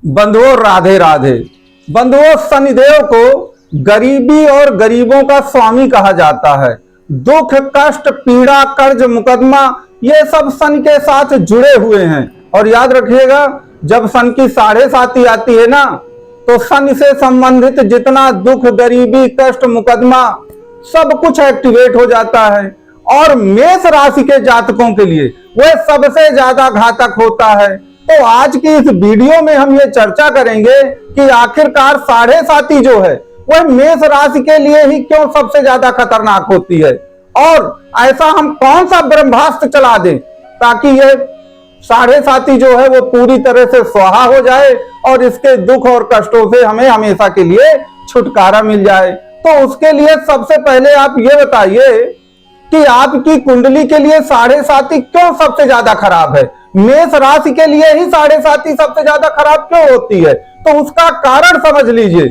बंधुओं राधे राधे। बंधुओं, शनिदेव को गरीबी और गरीबों का स्वामी कहा जाता है। दुख, कष्ट, पीड़ा, कर्ज, मुकदमा, ये सब शनि के साथ जुड़े हुए हैं। और याद रखिएगा, जब शनि की 7.5 आती है ना, तो शनि से संबंधित जितना दुख, गरीबी, कष्ट, मुकदमा सब कुछ एक्टिवेट हो जाता है। और मेष राशि के जातकों के लिए वह सबसे ज्यादा घातक होता है। तो आज की इस वीडियो में हम ये चर्चा करेंगे कि आखिरकार 7.5 जो है वह मेष राशि के लिए ही क्यों सबसे ज्यादा खतरनाक होती है, और ऐसा हम कौन सा ब्रह्मास्त्र चला दें ताकि ये 7.5 जो है वो पूरी तरह से स्वाहा हो जाए और इसके दुख और कष्टों से हमें हमेशा के लिए छुटकारा मिल जाए। तो उसके लिए सबसे पहले आप ये बताइए कि आपकी कुंडली के लिए 7.5 क्यों सबसे ज्यादा खराब है। मेष राशि के लिए ही 7.5 सबसे ज्यादा खराब क्यों होती है, तो उसका कारण समझ लीजिए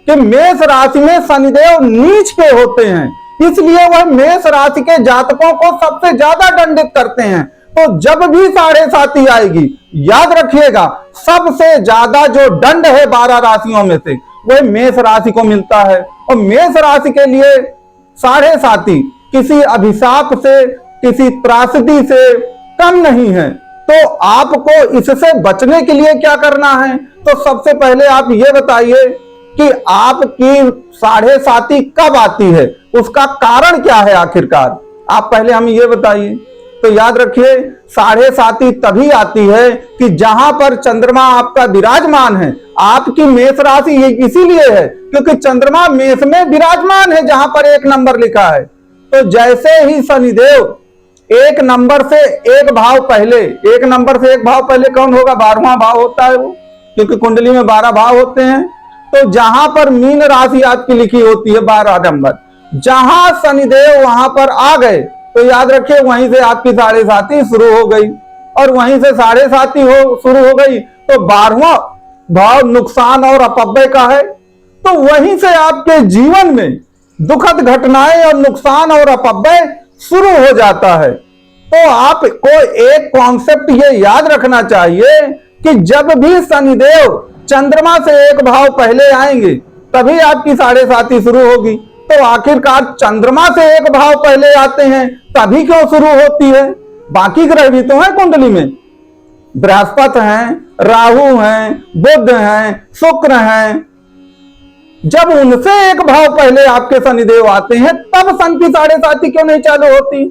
कि मेष राशि में शनिदेव नीच के होते हैं, इसलिए वह मेष राशि के जातकों को सबसे ज्यादा दंडित करते हैं। तो जब भी 7.5 आएगी, याद रखिएगा सबसे ज्यादा जो दंड है 12 राशियों में से वह मेष राशि को मिलता है। और मेष राशि के लिए 7.5 किसी अभिशाप से, किसी त्रासदी से कम नहीं है। तो आपको इससे बचने के लिए क्या करना है, तो सबसे पहले आप ये बताइए कि आपकी 7.5 कब आती है, उसका कारण क्या है आखिरकार, आप पहले हमें ये बताइए। तो याद रखिए 7.5 तभी आती है कि जहां पर चंद्रमा आपका विराजमान है। आपकी मेष राशि ये इसीलिए है क्योंकि चंद्रमा मेष में विराजमान है जहां पर 1 नंबर लिखा है। तो जैसे ही शनिदेव 1 नंबर से 1 भाव पहले, 1 नंबर से 1 भाव पहले कौन होगा, 12वां भाव होता है वो, क्योंकि कुंडली में 12 भाव होते हैं। तो जहां पर मीन राशि आपकी लिखी होती है 12 नंबर, जहां शनिदेव वहां पर आ गए तो याद रखिए वहीं से आपकी 7.5 शुरू हो गई। और वहीं से 7.5 शुरू हो गई तो 12वां भाव नुकसान और अपव्यय का है। तो वहीं से आपके जीवन में दुखद घटनाएं और नुकसान और अपव्यय शुरू हो जाता है। तो आपको एक कॉन्सेप्ट ये याद रखना चाहिए कि जब भी शनिदेव चंद्रमा से 1 भाव पहले आएंगे तभी आपकी 7.5 शुरू होगी। तो आखिरकार चंद्रमा से 1 भाव पहले आते हैं तभी क्यों शुरू होती है। बाकी ग्रह भी तो हैं कुंडली में, बृहस्पति हैं, राहु हैं, बुध हैं, शुक्र हैं। जब उनसे 1 भाव पहले आपके शनिदेव आते हैं तब सन की 7.5 क्यों नहीं चालू होती।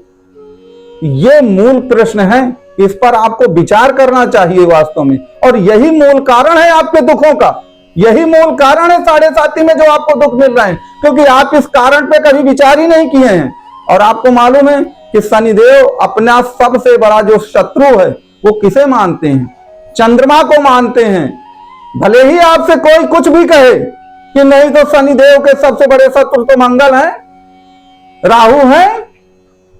ये मूल प्रश्न है, इस पर आपको विचार करना चाहिए वास्तव में। और यही मूल कारण है आपके दुखों का, यही मूल कारण है 7.5 में जो आपको दुख मिल रहे हैं, क्योंकि आप इस कारण पे कभी विचार ही नहीं किए हैं। और आपको मालूम है कि शनिदेव अपना सबसे बड़ा जो शत्रु है वो किसे मानते हैं, चंद्रमा को मानते हैं। भले ही आपसे कोई कुछ भी कहे कि नहीं तो शनिदेव के सबसे बड़े शत्रु तो मंगल हैं, राहु हैं,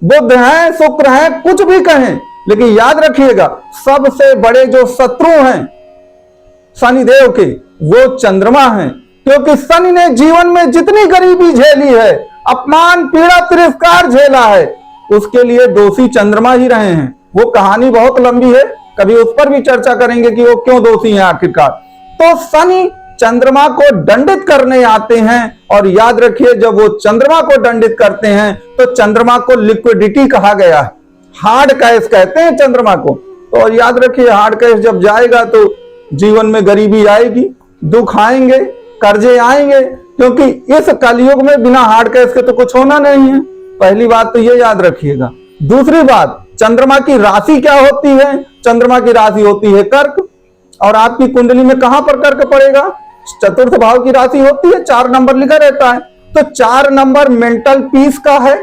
बुध हैं, शुक्र हैं, कुछ भी कहें, लेकिन याद रखिएगा सबसे बड़े जो शत्रु हैं शनिदेव के वो चंद्रमा हैं। क्योंकि शनि ने जीवन में जितनी गरीबी झेली है, अपमान, पीड़ा, तिरस्कार झेला है, उसके लिए दोषी चंद्रमा ही रहे हैं। वो कहानी बहुत लंबी है, कभी उस पर भी चर्चा करेंगे कि वो क्यों दोषी हैं आखिरकार। तो शनि चंद्रमा को दंडित करने आते हैं। और याद रखिए जब वो चंद्रमा को दंडित करते हैं तो चंद्रमा को लिक्विडिटी कहा गया है, हार्ड कैश कहते हैं चंद्रमा को। तो याद रखिए हार्ड कैश जब जाएगा तो जीवन में गरीबी आएगी, दुख आएंगे, कर्जे आएंगे, क्योंकि इस कलयुग में बिना हार्ड कैश के तो कुछ होना नहीं है। पहली बात तो ये याद रखिएगा। दूसरी बात, चंद्रमा की राशि क्या होती है, चंद्रमा की राशि होती है कर्क। और आपकी कुंडली में कहां पर कर्क पड़ेगा, 4th भाव की राशि होती है, 4 नंबर लिखा रहता है। तो 4 नंबर मेंटल पीस का है,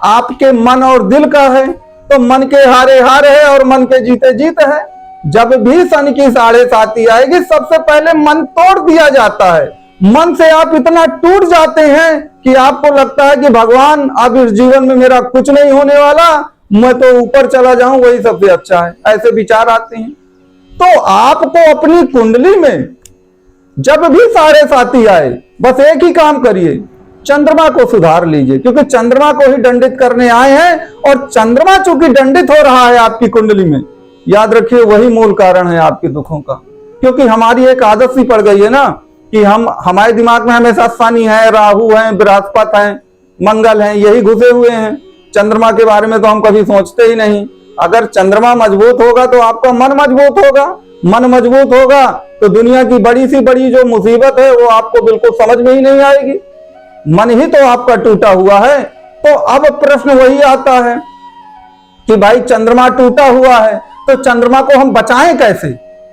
आपके मन और दिल का है। तो मन के हारे हार है और मन के जीते जीत है। जब भी शनि की 7.5 आएगी सबसे पहले मन तोड़ दिया जाता है। मन से आप इतना टूट जाते हैं कि आपको लगता है कि भगवान अब इस जीवन में मेरा कुछ नहीं होने वाला, मैं तो ऊपर चला जाऊं वही सबसे अच्छा है, ऐसे विचार आते हैं। तो आपको अपनी कुंडली में जब भी 7.5 आए बस एक ही काम करिए, चंद्रमा को सुधार लीजिए, क्योंकि चंद्रमा को ही दंडित करने आए हैं। और चंद्रमा चूंकि दंडित हो रहा है आपकी कुंडली में, याद रखिए वही मूल कारण है आपके दुखों का। क्योंकि हमारी एक आदत सी पड़ गई है ना कि हमारे दिमाग में हमेशा शनि है, राहु है, बृहस्पति है, मंगल है, यही घुसे हुए हैं। चंद्रमा के बारे में तो हम कभी सोचते ही नहीं। अगर चंद्रमा मजबूत होगा तो आपका मन मजबूत होगा, मन मजबूत होगा तो दुनिया की बड़ी सी बड़ी जो मुसीबत है वो आपको बिल्कुल समझ में ही नहीं आएगी। मन ही तो आपका टूटा हुआ है। तो अब प्रश्न वही आता है कि भाई चंद्रमा टूटा हुआ है तो चंद्रमा को हम बचाएं कैसे,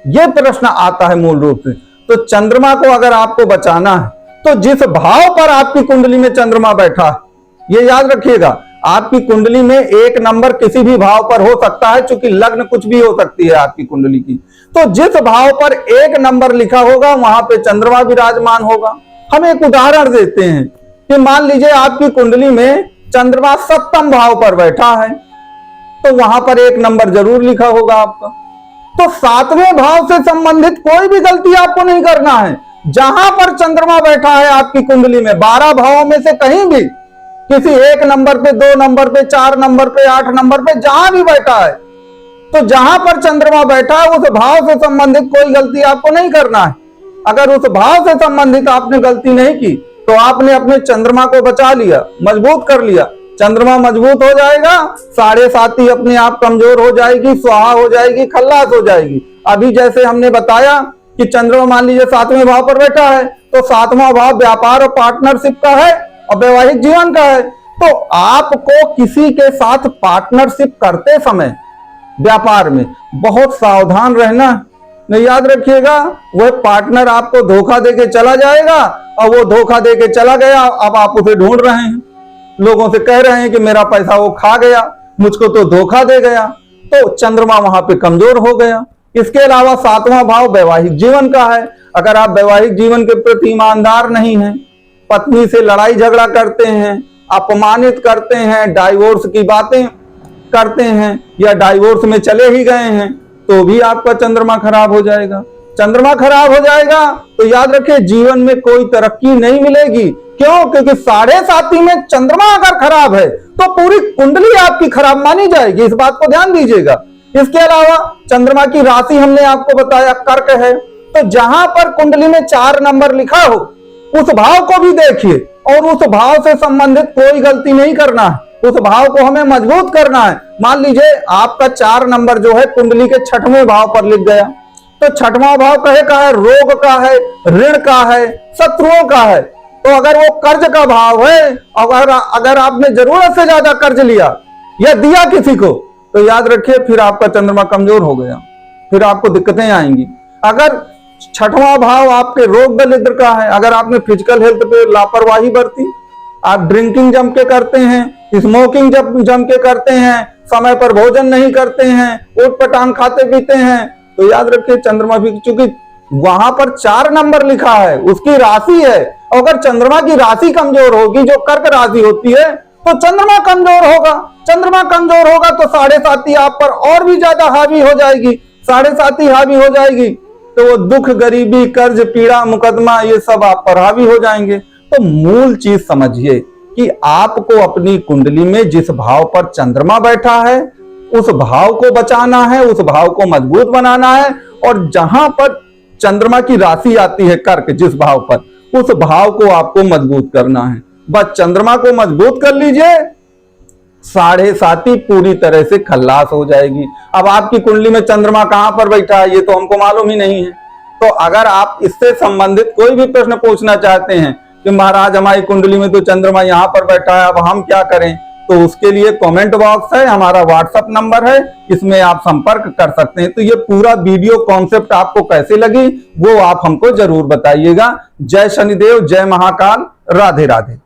ये प्रश्न आता है मूल रूप से। तो चंद्रमा को अगर आपको बचाना है तो जिस भाव पर आपकी कुंडली में चंद्रमा बैठा है, ये याद रखिएगा, आपकी कुंडली में एक नंबर किसी भी भाव पर हो सकता है, क्योंकि लग्न कुछ भी हो सकती है आपकी कुंडली की। तो जिस भाव पर एक नंबर लिखा होगा वहां पे चंद्रमा विराजमान होगा। हम एक उदाहरण देते हैं कि मान लीजिए आपकी कुंडली में चंद्रमा सप्तम भाव पर बैठा है तो वहां पर एक नंबर जरूर लिखा होगा आपका। तो सातवें भाव से संबंधित कोई भी गलती आपको नहीं करना है। जहां पर चंद्रमा बैठा है आपकी कुंडली में 12 भावों में से कहीं भी किसी एक नंबर पे, 2 नंबर पे, 4 नंबर पे, 8 नंबर पे, जहां भी बैठा है, तो जहां पर चंद्रमा बैठा है उस भाव से संबंधित कोई गलती आपको नहीं करना है। अगर उस भाव से संबंधित आपने गलती नहीं की तो आपने अपने चंद्रमा को बचा लिया, मजबूत कर लिया। चंद्रमा मजबूत हो जाएगा, 7.5 अपने आप कमजोर हो जाएगी, स्वाहा हो जाएगी, खल्लास हो जाएगी। अभी जैसे हमने बताया कि चंद्रमा मान लीजिए 7वें भाव पर बैठा है तो 7वां भाव व्यापार और पार्टनरशिप का है और वैवाहिक जीवन का है। तो आपको किसी के साथ पार्टनरशिप करते समय व्यापार में बहुत सावधान रहना। नहीं, याद रखिएगा, वह पार्टनर आपको धोखा देके चला जाएगा और वो धोखा देके चला गया, अब आप उसे ढूंढ रहे हैं, लोगों से कह रहे हैं कि मेरा पैसा वो खा गया, मुझको तो धोखा दे गया। तो चंद्रमा वहां पे कमजोर हो गया। इसके अलावा 7वां भाव वैवाहिक जीवन का है। अगर आप वैवाहिक जीवन के प्रति ईमानदार नहीं हैं, पत्नी से लड़ाई झगड़ा करते हैं, अपमानित करते हैं, डाइवोर्स की बातें करते हैं या डाइवोर्स में चले ही गए हैं, तो भी आपका चंद्रमा खराब हो जाएगा। चंद्रमा खराब हो जाएगा तो याद रखिए जीवन में कोई तरक्की नहीं मिलेगी। क्यों? क्योंकि 7.5 में चंद्रमा अगर खराब है तो पूरी कुंडली आपकी खराब मानी जाएगी। इस बात को ध्यान दीजिएगा। इसके अलावा चंद्रमा की राशि हमने आपको बताया कर्क है, तो जहां पर कुंडली में 4 नंबर लिखा हो उस भाव को भी देखिए और उस भाव से संबंधित कोई गलती नहीं करना है, उस भाव को हमें मजबूत करना है। मान लीजिए आपका 4 नंबर जो है कुंडली के 6वें भाव पर लिख गया, तो 6वां भाव कहे का है, रोग का है, ऋण का है, शत्रुओं का है। तो अगर वो कर्ज का भाव है, अगर आपने जरूरत से ज्यादा कर्ज लिया या दिया किसी को, तो याद रखिए फिर आपका चंद्रमा कमजोर हो गया, फिर आपको दिक्कतें आएंगी। अगर 6वां भाव आपके रोग दरिद्र का है, अगर आपने फिजिकल हेल्थ पे लापरवाही बरती, आप ड्रिंकिंग जम के करते हैं, स्मोकिंग जम के करते हैं, समय पर भोजन नहीं करते हैं, ऊट-पटांग खाते पीते हैं, तो याद रखिए चंद्रमा भी, चूंकि वहां पर 4 नंबर लिखा है, उसकी राशि है। अगर चंद्रमा की राशि कमजोर होगी, जो कर्क राशि होती है, तो चंद्रमा कमजोर होगा। चंद्रमा कमजोर होगा तो 7.5 आप पर और भी ज्यादा हावी हो जाएगी। 7.5 हावी हो जाएगी तो वो दुख, गरीबी, कर्ज, पीड़ा, मुकदमा, ये सब आप पर हावी हो जाएंगे। तो मूल चीज समझिए कि आपको अपनी कुंडली में जिस भाव पर चंद्रमा बैठा है उस भाव को बचाना है, उस भाव को मजबूत बनाना है। और जहां पर चंद्रमा की राशि आती है कर्क, जिस भाव पर, उस भाव को आपको मजबूत करना है। बस चंद्रमा को मजबूत कर लीजिए, 7.5 पूरी तरह से खल्लास हो जाएगी। अब आपकी कुंडली में चंद्रमा कहां पर बैठा है ये तो हमको मालूम ही नहीं है। तो अगर आप इससे संबंधित कोई भी प्रश्न पूछना चाहते हैं कि महाराज हमारी कुंडली में तो चंद्रमा यहां पर बैठा है, अब हम क्या करें, तो उसके लिए कमेंट बॉक्स है, हमारा व्हाट्सएप नंबर है, इसमें आप संपर्क कर सकते हैं। तो ये पूरा वीडियो कॉन्सेप्ट आपको कैसे लगी वो आप हमको जरूर बताइएगा। जय शनिदेव, जय महाकाल, राधे राधे।